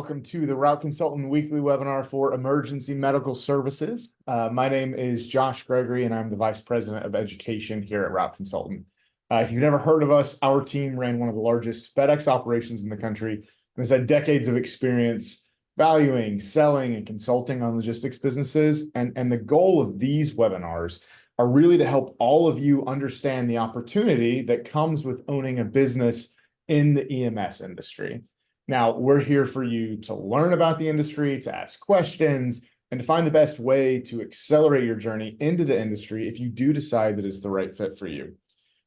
welcome to the Route Consultant Weekly webinar for emergency medical services. My name is Josh Gregory, and I'm the Vice President of Education here at Route Consultant. If you've never heard of us, our team ran one of the largest FedEx operations in the country and has had decades of experience valuing, selling, and consulting on logistics businesses. And the goal of these webinars are really to help all of you understand the opportunity that comes with owning a business in the EMS industry. Now, we're here for you to learn about the industry, to ask questions, and to find the best way to accelerate your journey into the industry if you do decide that it's the right fit for you.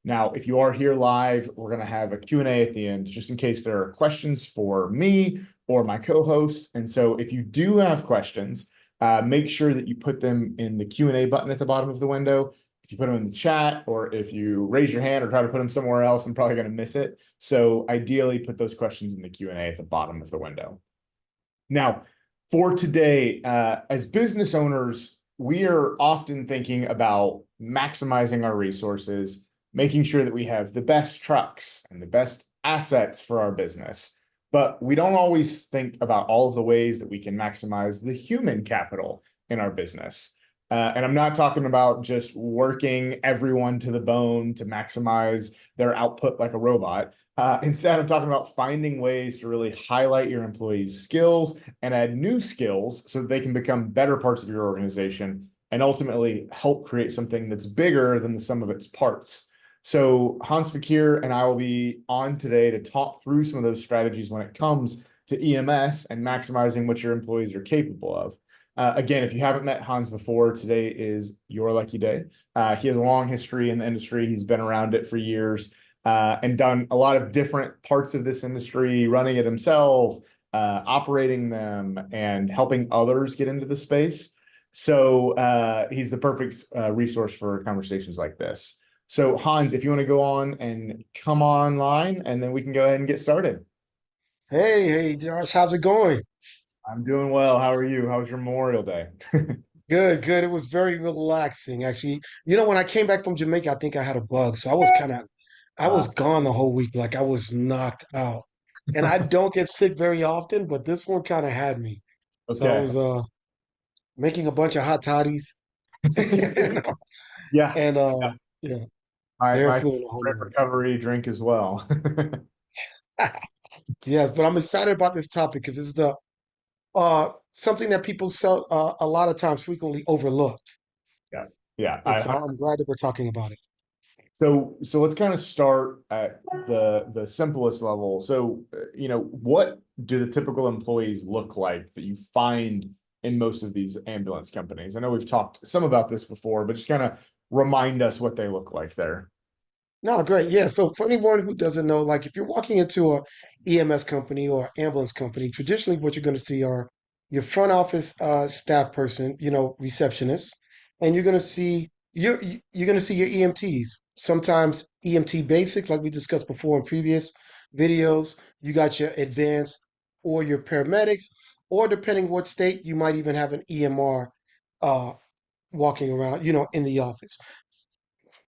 Now, if you are here live, we're going to have a Q&A at the end, just in case there are questions for me or my co-host. And so if you do have questions, make sure that you put them in the Q&A button at the bottom of the window. If you put them in the chat, or if you raise your hand or try to put them somewhere else, I'm probably going to miss it. So ideally, put those questions in the Q&A at the bottom of the window. Now, for today, as business owners, we are often thinking about maximizing our resources, making sure that we have the best trucks and the best assets for our business. But we don't always think about all of the ways that we can maximize the human capital in our business. And I'm not talking about just working everyone to the bone to maximize their output like a robot. Instead, I'm talking about finding ways to really highlight your employees' skills and add new skills so that they can become better parts of your organization and ultimately help create something that's bigger than the sum of its parts. So Hans Fakir and I will be on today to talk through some of those strategies when it comes to EMS and maximizing what your employees are capable of. Again, if you haven't met Hans before, today is your lucky day. He has a long history in the industry. He's been around it for years and done a lot of different parts of this industry, running it himself, operating them, and helping others get into the space. So he's the perfect resource for conversations like this. So Hans, if you want to go on and come online, and then we can go ahead and get started. Hey, Josh, how's it going? I'm doing well. How are you? How was your Memorial Day? Good, good. It was very relaxing, actually. When I came back from Jamaica, I think I had a bug, so I was Wow. gone the whole week, like I was knocked out. And I don't get sick very often, but this one kind of had me. So I Okay. was making a bunch of hot toddies, you know, Yeah. and Yeah. yeah, air My flu and a whole nine. recovery drink as well. Yes, but I'm excited about this topic because it's the something that people sell a lot of times frequently overlook. Yeah. Yeah. And so I'm glad that we're talking about it. So let's kind of start at the simplest level. So, what do the typical employees look like that you find in most of these ambulance companies? I know we've talked some about this before, but just kind of remind us what they look like there. No, great. Yeah. So for anyone who doesn't know, like if you're walking into a EMS company or ambulance company, traditionally what you're going to see are your front office staff person, receptionist, and you're going to see your EMTs. Sometimes EMT basic, like we discussed before in previous videos. You got your advanced or your paramedics, or depending what state, you might even have an EMR uh, walking around, in the office.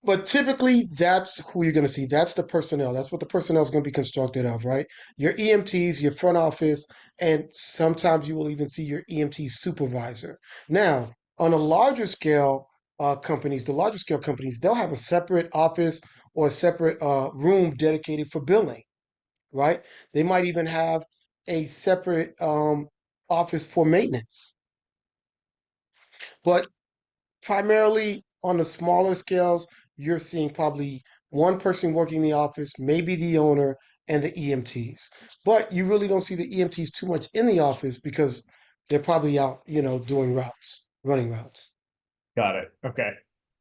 But typically, that's who you're going to see. That's the personnel. That's what the personnel is going to be constructed of, right? Your EMTs, your front office, and sometimes you will even see your EMT supervisor. Now, on a larger scale, the larger scale companies, they'll have a separate office or a separate room dedicated for billing, right? They might even have a separate office for maintenance. But primarily on the smaller scales, you're seeing probably one person working in the office, maybe the owner and the EMTs. But you really don't see the EMTs too much in the office because they're probably out, doing routes, running routes. Got it. Okay.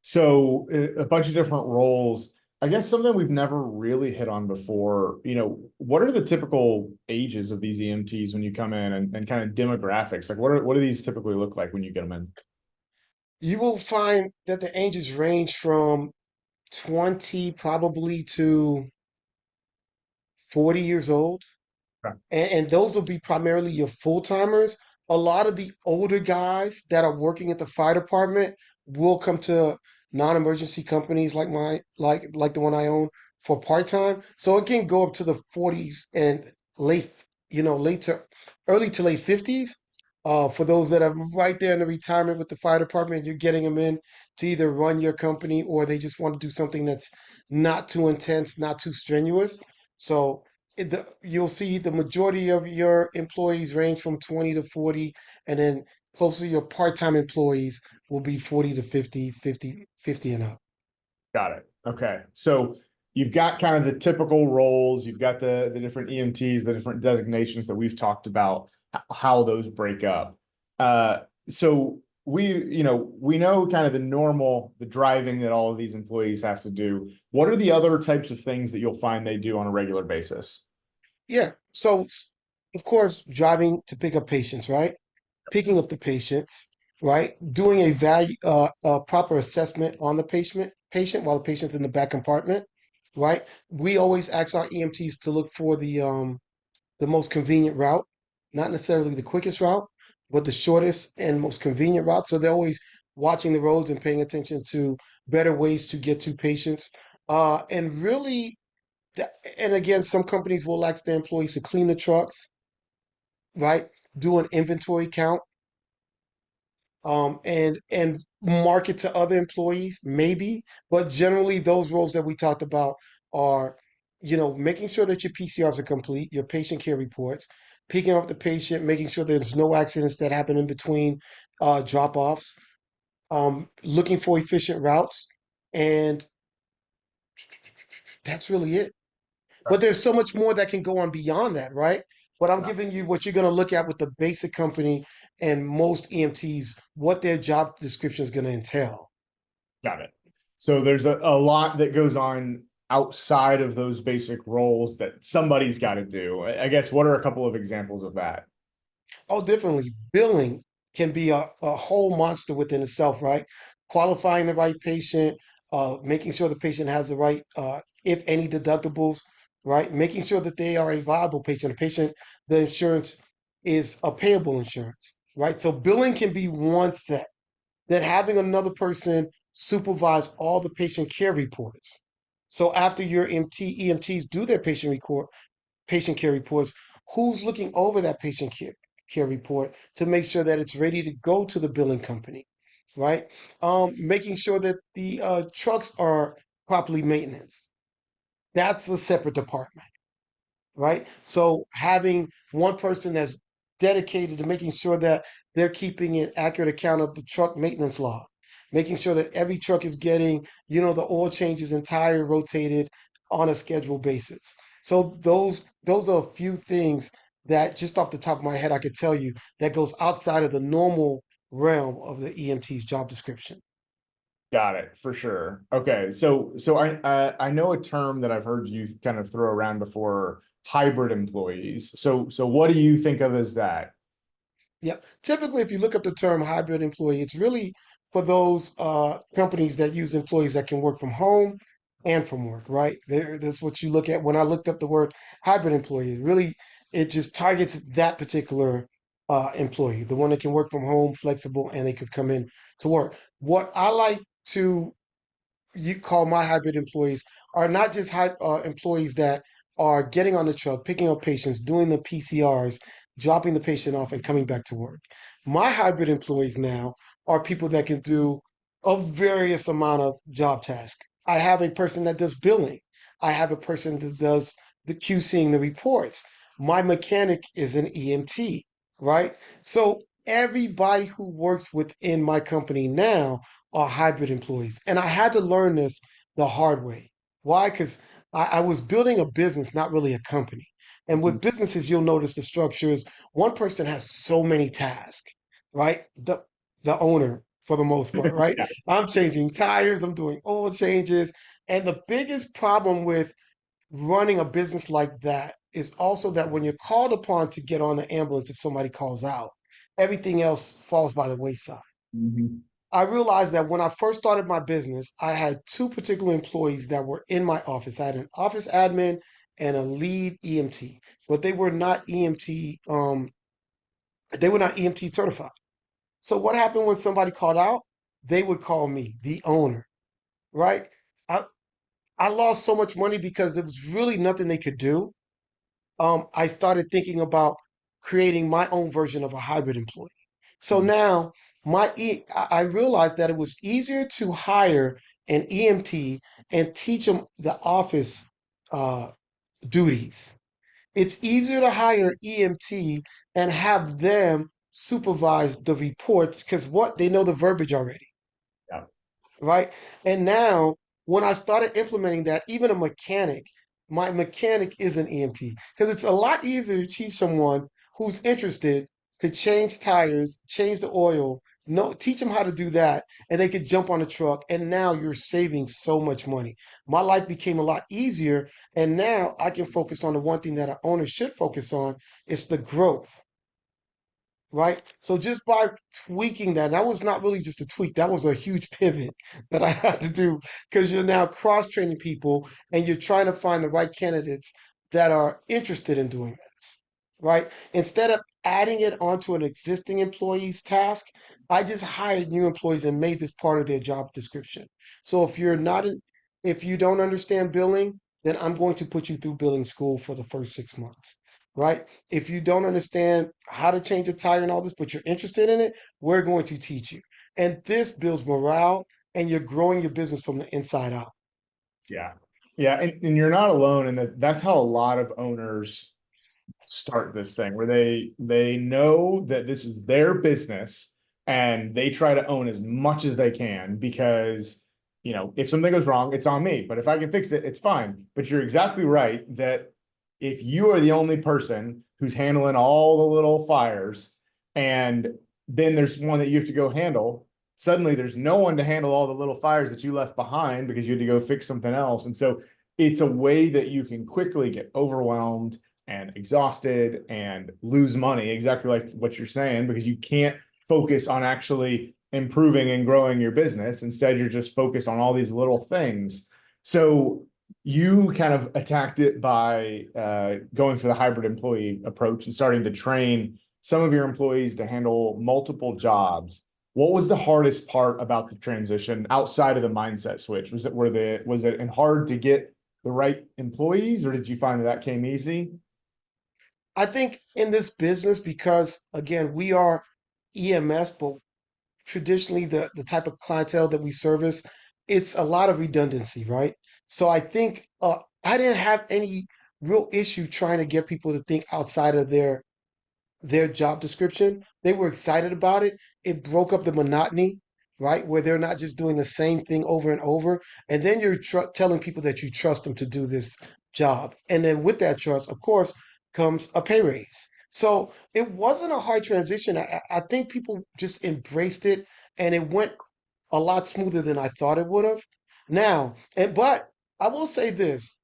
So a bunch of different roles. I guess something we've never really hit on before, what are the typical ages of these EMTs when you come in and kind of demographics? Like what do these typically look like when you get them in? You will find that the ages range from 20 probably to 40 years old. Okay. And those will be primarily your full timers. A lot of the older guys that are working at the fire department will come to non-emergency companies like the one I own for part time. So it can go up to the 40s and late to early to late 50s. For those that are right there in the retirement with the fire department, you're getting them in to either run your company or they just want to do something that's not too intense, not too strenuous. So you'll see the majority of your employees range from 20 to 40, and then closer your part-time employees will be 40 to 50, 50, 50 and up. Got it. Okay. So you've got kind of the typical roles, you've got the different EMTs, the different designations that we've talked about, how those break up. So we know kind of the normal, the driving that all of these employees have to do. What are the other types of things that you'll find they do on a regular basis? Yeah. So, of course, driving to pick up patients, right? Picking up the patients, right? Doing a proper assessment on the patient while the patient's in the back compartment, right? We always ask our EMTs to look for the most convenient route, not necessarily the quickest route, but the shortest and most convenient route. So they're always watching the roads and paying attention to better ways to get to patients. And really, and again, some companies will ask their employees to clean the trucks, right? Do an inventory count, and market to other employees, maybe. But generally, those roles that we talked about are, making sure that your PCRs are complete, your patient care reports, picking up the patient, making sure there's no accidents that happen in between drop-offs, looking for efficient routes, and that's really it. But there's so much more that can go on beyond that, right? But I'm giving you what you're going to look at with the basic company and most EMTs, what their job description is going to entail. Got it. So there's a lot that goes on outside of those basic roles that somebody's got to do. I guess what are a couple of examples of that? Oh, definitely. Billing can be a whole monster within itself, right? Qualifying the right patient, making sure the patient has the right, if any, deductibles, right? Making sure that they are a viable patient, a patient, the insurance is a payable insurance, right? So billing can be one set. Then having another person supervise all the patient care reports. So after your EMTs do their patient care reports, who's looking over that care report to make sure that it's ready to go to the billing company, right? Making sure that the trucks are properly maintained. That's a separate department, right? So having one person that's dedicated to making sure that they're keeping an accurate account of the truck maintenance log, making sure that every truck is getting, the oil changes and tire rotated on a scheduled basis. So those are a few things that just off the top of my head I could tell you that goes outside of the normal realm of the EMT's job description. Got it, for sure. Okay, so I know a term that I've heard you kind of throw around before, hybrid employees. So what do you think of as that? Yeah. Typically, if you look up the term hybrid employee, it's really for those companies that use employees that can work from home and from work, right? That's what you look at. When I looked up the word hybrid employee, really, it just targets that particular employee, the one that can work from home, flexible, and they could come in to work. What I like to you call my hybrid employees are not just employees that are getting on the truck, picking up patients, doing the PCRs, dropping the patient off, and coming back to work. My hybrid employees now are people that can do a various amount of job tasks. I have a person that does billing. I have a person that does the QCing the reports. My mechanic is an EMT, right? So everybody who works within my company now are hybrid employees. And I had to learn this the hard way. Why? Because I was building a business, not really a company. And with businesses, you'll notice the structure is one person has so many tasks, right? The owner, for the most part, right? Yeah. I'm changing tires, I'm doing oil changes. And the biggest problem with running a business like that is also that when you're called upon to get on the ambulance if somebody calls out, everything else falls by the wayside. Mhm. I realized that when I first started my business, I had two particular employees that were in my office. I had an office admin and a lead EMT, but they were not EMT certified. So what happened when somebody called out? They would call me, the owner, right? I I lost so much money because there was really nothing they could do. I started thinking about creating my own version of a hybrid employee. So Mhm. now I realized that it was easier to hire an EMT and teach them the office uh, duties. It's easier to hire EMT and have them supervise the reports because what they know the verbiage already, Yeah. right? And now, when I started implementing that, even a mechanic, my mechanic is an EMT because it's a lot easier to teach someone who's interested to change tires, change the oil, no, teach them how to do that, and they could jump on a truck. And now you're saving so much money. My life became a lot easier, and now I can focus on the one thing that an owner should focus on is the growth, right? So just by tweaking that, that was not really just a tweak, that was a huge pivot that I had to do because you're now cross training people and you're trying to find the right candidates that are interested in doing this, right? Instead of adding it onto an existing employee's task, I just hired new employees and made this part of their job description. So if you don't understand billing, then I'm going to put you through billing school for the first 6 months, right? If you don't understand how to change a tire and all this, but you're interested in it, we're going to teach you. And this builds morale and you're growing your business from the inside out. Yeah. Yeah. And you're not alone. And that's how a lot of owners start this thing where they know that this is their business and they try to own as much as they can because if something goes wrong it's on me, but if I can fix it it's fine. But you're exactly right that if you are the only person who's handling all the little fires and then there's one that you have to go handle, suddenly there's no one to handle all the little fires that you left behind because you had to go fix something else. And so it's a way that you can quickly get overwhelmed and exhausted and lose money, exactly like what you're saying, because you can't focus on actually improving and growing your business. Instead, you're just focused on all these little things. So you kind of attacked it by going for the hybrid employee approach and starting to train some of your employees to handle multiple jobs. What was the hardest part about the transition outside of the mindset switch? Was it hard to get the right employees, or did you find that came easy? I think in this business, because again, we are EMS, but traditionally the type of clientele that we service, it's a lot of redundancy, right? So I think I didn't have any real issue trying to get people to think outside of their job description. They were excited about it. It broke up the monotony, right? Where they're not just doing the same thing over and over. And then you're telling people that you trust them to do this job. And then with that trust, of course, comes a pay raise. So it wasn't a hard transition. I think people just embraced it and it went a lot smoother than I thought it would have. But I will say this,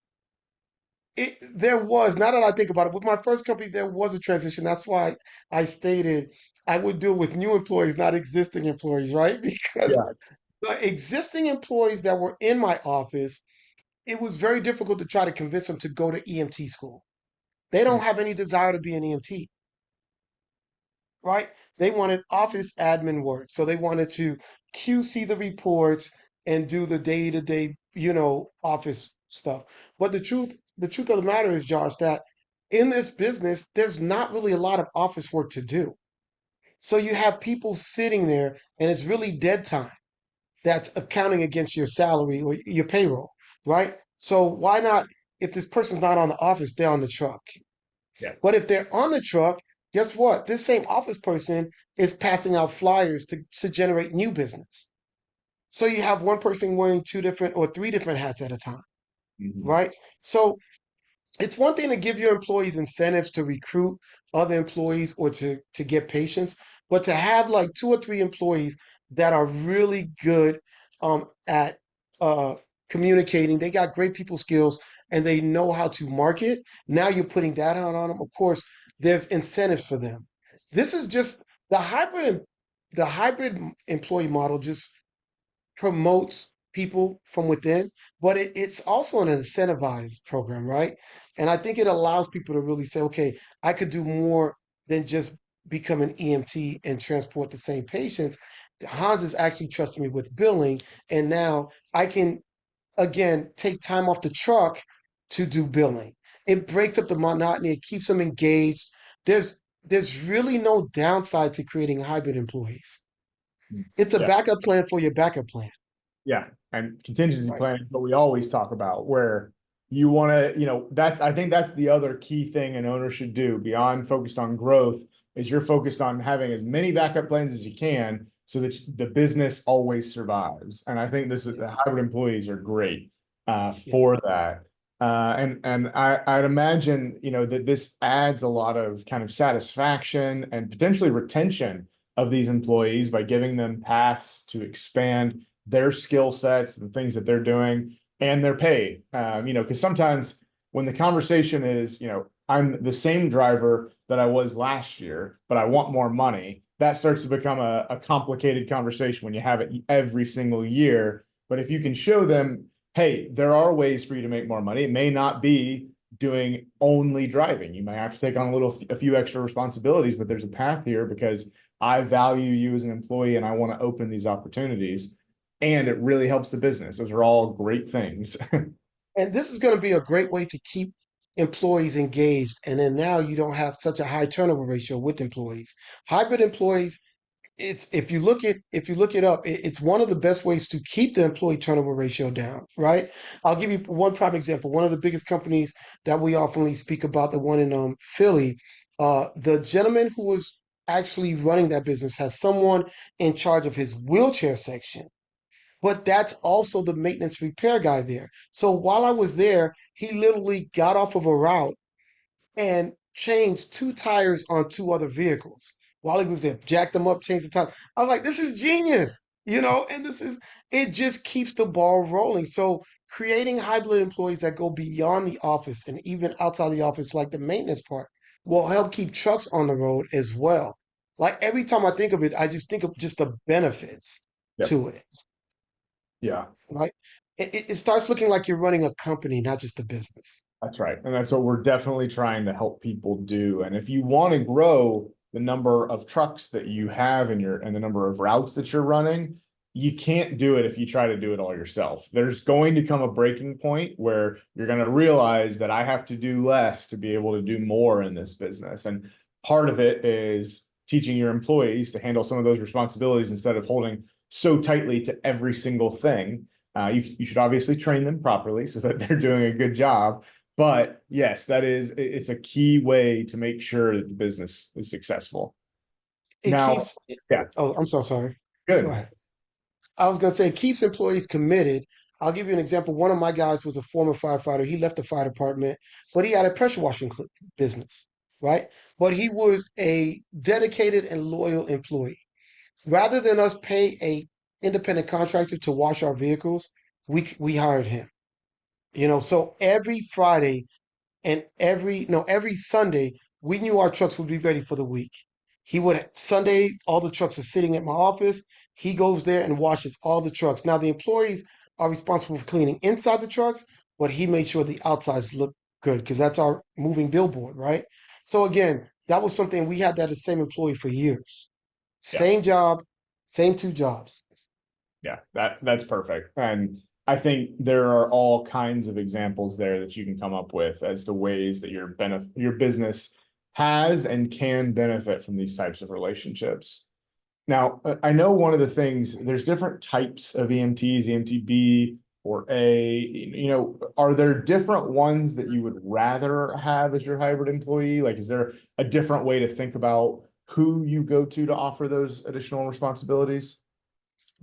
there was, now that I think about it, with my first company, there was a transition. That's why I stated I would deal with new employees, not existing employees, right? Because Yeah. the existing employees that were in my office, it was very difficult to try to convince them to go to EMT school. They don't have any desire to be an EMT, right? They wanted office admin work. So they wanted to QC the reports and do the day-to-day, office stuff. But the truth of the matter is, Josh, that in this business, there's not really a lot of office work to do. So you have people sitting there and it's really dead time that's accounting against your salary or your payroll, right? So why not, if this person's not on the office, they're on the truck. Yeah. But if they're on the truck, guess what? This same office person is passing out flyers to generate new business. So you have one person wearing two different or three different hats at a time, Mhm. right? So it's one thing to give your employees incentives to recruit other employees or to get patients, but to have like two or three employees that are really good at communicating, they got great people skills and they know how to market. Now you're putting that on them. Of course, there's incentives for them. This is just the hybrid employee model just promotes people from within, but it's also an incentivized program, right? And I think it allows people to really say, okay, I could do more than just become an EMT and transport the same patients. Hans is actually trusting me with billing, and now I can again take time off the truck to do billing. It breaks up the monotony, it keeps them engaged. There's there's really no downside to creating hybrid employees. It's a Yeah. backup plan for your backup plan. Yeah, and contingency Right. planning is what we always talk about, where you want to, that's I think that's the other key thing an owner should do beyond focused on growth is you're focused on having as many backup plans as you can so that the business always survives. And I think this is the Yes. hybrid employees are great Yeah. for that. I'd imagine, that this adds a lot of kind of satisfaction and potentially retention of these employees by giving them paths to expand their skill sets, the things that they're doing, and their pay. Because sometimes when the conversation is, I'm the same driver that I was last year, but I want more money, that starts to become a complicated conversation when you have it every single year. But if you can show them, hey, there are ways for you to make more money, it may not be doing only driving. You may have to take on a few extra responsibilities, but there's a path here because I value you as an employee and I want to open these opportunities and it really helps the business. Those are all great things. And this is going to be a great way to keep employees engaged. And then now you don't have such a high turnover ratio with employees. Hybrid employees, it's if you look it up, it's one of the best ways to keep the employee turnover ratio down, right? I'll give you one prime example. One of the biggest companies that we oftenly speak about, the one in Philly, the gentleman who was actually running that business has someone in charge of his wheelchair section, but that's also the maintenance repair guy there. So while I was there, he literally got off of a route and changed two tires on two other vehicles while he was there, jacked them up, changed the tires. I was like, this is genius, and it just keeps the ball rolling. So creating hybrid employees that go beyond the office and even outside the office, like the maintenance part, will help keep trucks on the road as well. Like every time I think of it, I just think of just the benefits Yep. to it, Yeah, right? It starts looking like you're running a company, not just a business. that's right. And that's what we're definitely trying to help people do. And if you want to grow the number of trucks that you have and the number of routes that you're running, you can't do it if you try to do it all yourself. There's going to come a breaking point where you're going to realize that I have to do less to be able to do more in this business. And part of it is teaching your employees to handle some of those responsibilities instead of holding so tightly to every single thing. You should obviously train them properly so that they're doing a good job. But yes, it's a key way to make sure that the business is successful. It Now, keeps, yeah, oh, I'm so sorry. Go good. ahead. I was going to say it keeps employees committed. I'll give you an example. One of my guys was a former firefighter. He left the fire department, but he had a pressure washing business, right? But he was a dedicated and loyal employee. Rather than us pay a independent contractor to wash our vehicles, we hired him. So every Friday and every no every Sunday we knew our trucks would be ready for the week. He would Sunday all the trucks are sitting at my office. He goes there and washes all the trucks. Now the employees are responsible for cleaning inside the trucks, but he made sure the outsides look good because that's our moving billboard, right? So again, that was something we had that the same employee for years. Yeah. Same job, same two jobs. Yeah, that's perfect. And I think there are all kinds of examples there that you can come up with as to ways that your business has and can benefit from these types of relationships. Now, I know one of the things, there's different types of EMTs, EMTB or A, are there different ones that you would rather have as your hybrid employee? Like, is there a different way to think about who you go to offer those additional responsibilities?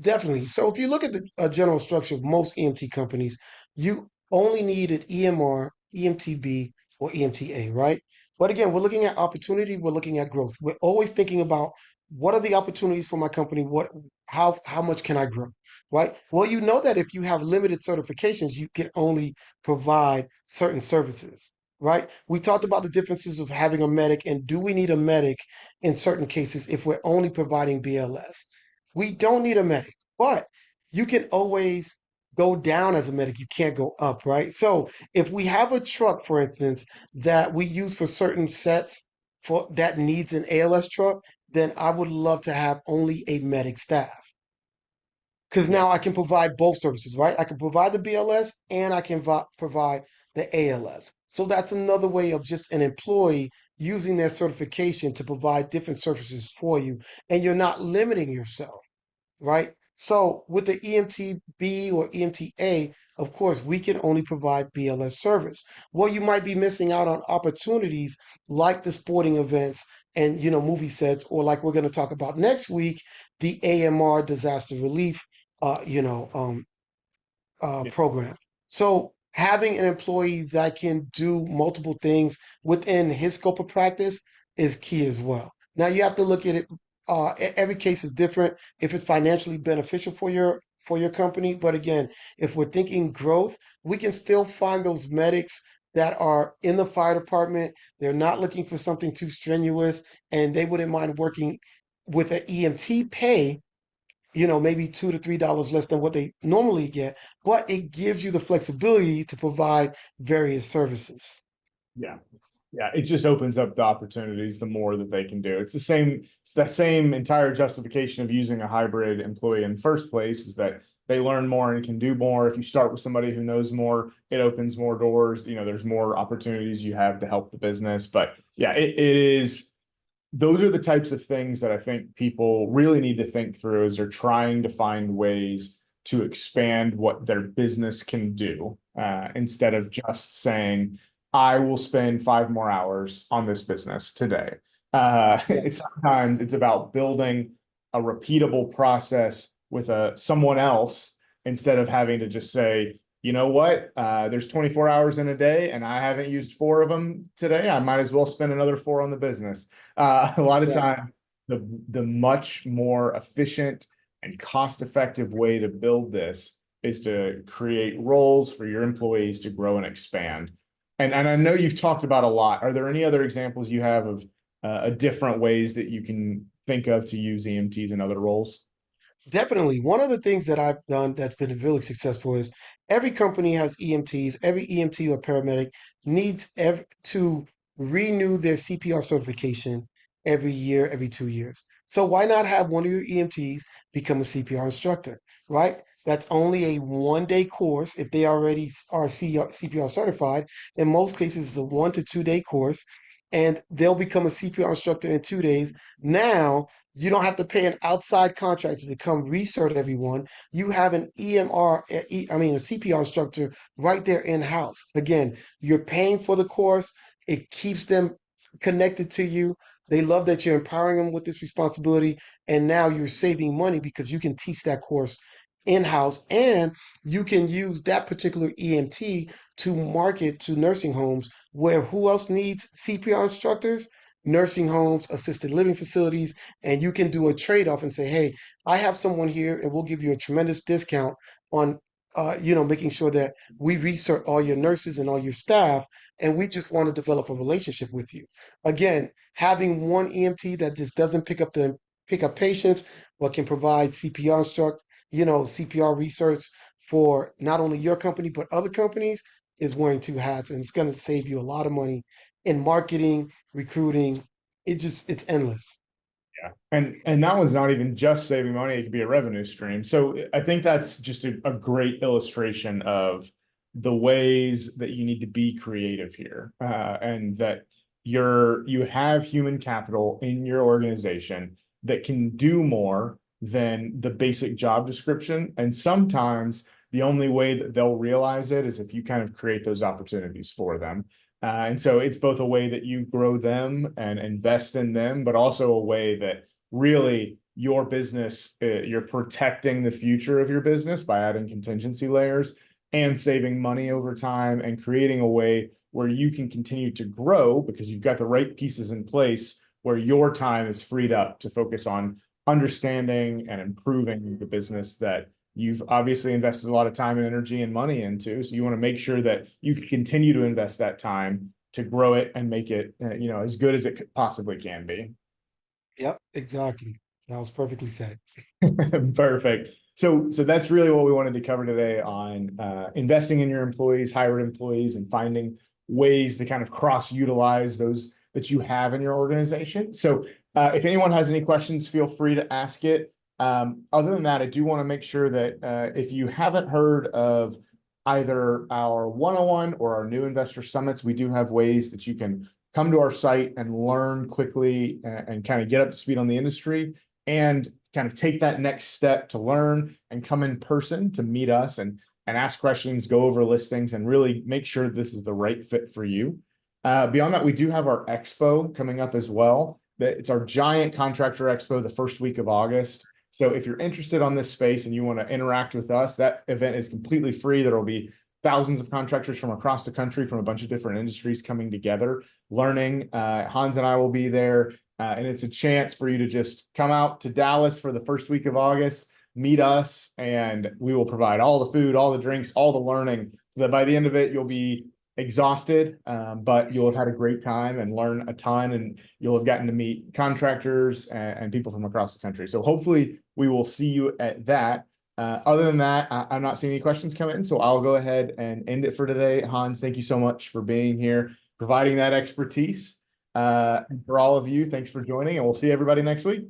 Definitely. So if you look at the general structure of most EMT companies, you only need an EMR, EMTB, or EMTA, right? But again, we're looking at opportunity, we're looking at growth. We're always thinking about what are the opportunities for my company? How much can I grow? Right? Well, you know that if you have limited certifications, you can only provide certain services, right? We talked about the differences of having a medic and do we need a medic in certain cases if we're only providing BLS? We don't need a medic, but you can always go down as a medic. You can't go up, right? So if we have a truck, for instance, that we use for certain sets for that needs an ALS truck, then I would love to have only a medic staff. Because Yeah. now I can provide both services, right? I can provide the BLS and I can provide the ALS. So that's another way of just an employee using their certification to provide different services for you, and you're not limiting yourself, right? So with the EMTB or EMTA, of course, we can only provide BLS service. Well, you might be missing out on opportunities like the sporting events and movie sets, or like we're going to talk about next week, the AMR disaster relief, uh, you know, um, Yeah. program. So having an employee that can do multiple things within his scope of practice is key as well. Now you have to look at it. Every case is different. If it's financially beneficial for your company, but again, if we're thinking growth, we can still find those medics that are in the fire department. They're not looking for something too strenuous, and they wouldn't mind working with an EMT pay, maybe $2 to $3 less than what they normally get, but it gives you the flexibility to provide various services. Yeah. Yeah, it just opens up the opportunities the more that they can do. It's that same entire justification of using a hybrid employee in the first place, is that they learn more and can do more. If you start with somebody who knows more, it opens more doors. There's more opportunities you have to help the business. But yeah, it is, those are the types of things that I think people really need to think through as they're trying to find ways to expand what their business can do, instead of just saying, I will spend 5 more hours on this business today. It's Yes, sometimes it's about building a repeatable process with someone else, instead of having to just say, you know what, there's 24 hours in a day and I haven't used 4 of them today. I might as well spend another 4 on the business. A lot of exactly. time, the much more efficient and cost-effective way to build this is to create roles for your employees to grow and expand. And I know you've talked about a lot. Are there any other examples you have of different ways that you can think of to use EMTs in other roles? Definitely. One of the things that I've done that's been really successful is every company has EMTs. Every EMT or paramedic needs to renew their CPR certification every year, every 2 years. So why not have one of your EMTs become a CPR instructor, right? That's only a 1 day course if they already are CPR certified. In most cases, it's a 1 to 2 day course, and they'll become a CPR instructor in 2 days. Now, you don't have to pay an outside contractor to come recert everyone. You have an a CPR instructor right there in-house. Again, you're paying for the course. It keeps them connected to you. They love that you're empowering them with this responsibility. And now you're saving money because you can teach that course in-house, and you can use that particular EMT to market to nursing homes where who else needs CPR instructors? Nursing homes, assisted living facilities, and you can do a trade-off and say, hey, I have someone here and we'll give you a tremendous discount on making sure that we research all your nurses and all your staff, and we just want to develop a relationship with you. Again, having one EMT that just doesn't pick up patients, but can provide CPR research for not only your company but other companies, is wearing two hats, and it's going to save you a lot of money in marketing, recruiting. It's endless. Yeah. And that one's not even just saving money, it could be a revenue stream. So I think that's just a great illustration of the ways that you need to be creative here. And that you have human capital in your organization that can do more than the basic job description. And sometimes the only way that they'll realize it is if you kind of create those opportunities for them. And so it's both a way that you grow them and invest in them, but also a way that really your business, you're protecting the future of your business by adding contingency layers and saving money over time and creating a way where you can continue to grow because you've got the right pieces in place where your time is freed up to focus on understanding and improving the business that you've obviously invested a lot of time and energy and money into. So you want to make sure that you can continue to invest that time to grow it and make it, as good as it possibly can be. Yep, exactly. That was perfectly said. Perfect. So that's really what we wanted to cover today on investing in your employees, hybrid employees, and finding ways to kind of cross utilize those that you have in your organization. So if anyone has any questions, feel free to ask it. Other than that, I do want to make sure that if you haven't heard of either our 101 or our new investor summits, we do have ways that you can come to our site and learn quickly and kind of get up to speed on the industry and kind of take that next step to learn and come in person to meet us and ask questions, go over listings, and really make sure this is the right fit for you. Beyond that, we do have our expo coming up as well. It's our giant contractor expo the first week of August. So if you're interested on this space and you want to interact with us, that event is completely free. There will be thousands of contractors from across the country from a bunch of different industries coming together, learning. Hans and I will be there. And it's a chance for you to just come out to Dallas for the first week of August, meet us, and we will provide all the food, all the drinks, all the learning, so that by the end of it, you'll be exhausted, but you'll have had a great time and learn a ton, and you'll have gotten to meet contractors and people from across the country. So hopefully we will see you at that. Other than that, I'm not seeing any questions come in, so I'll go ahead and end it for today. Hans, thank you so much for being here, providing that expertise. And for all of you, thanks for joining, and we'll see everybody next week.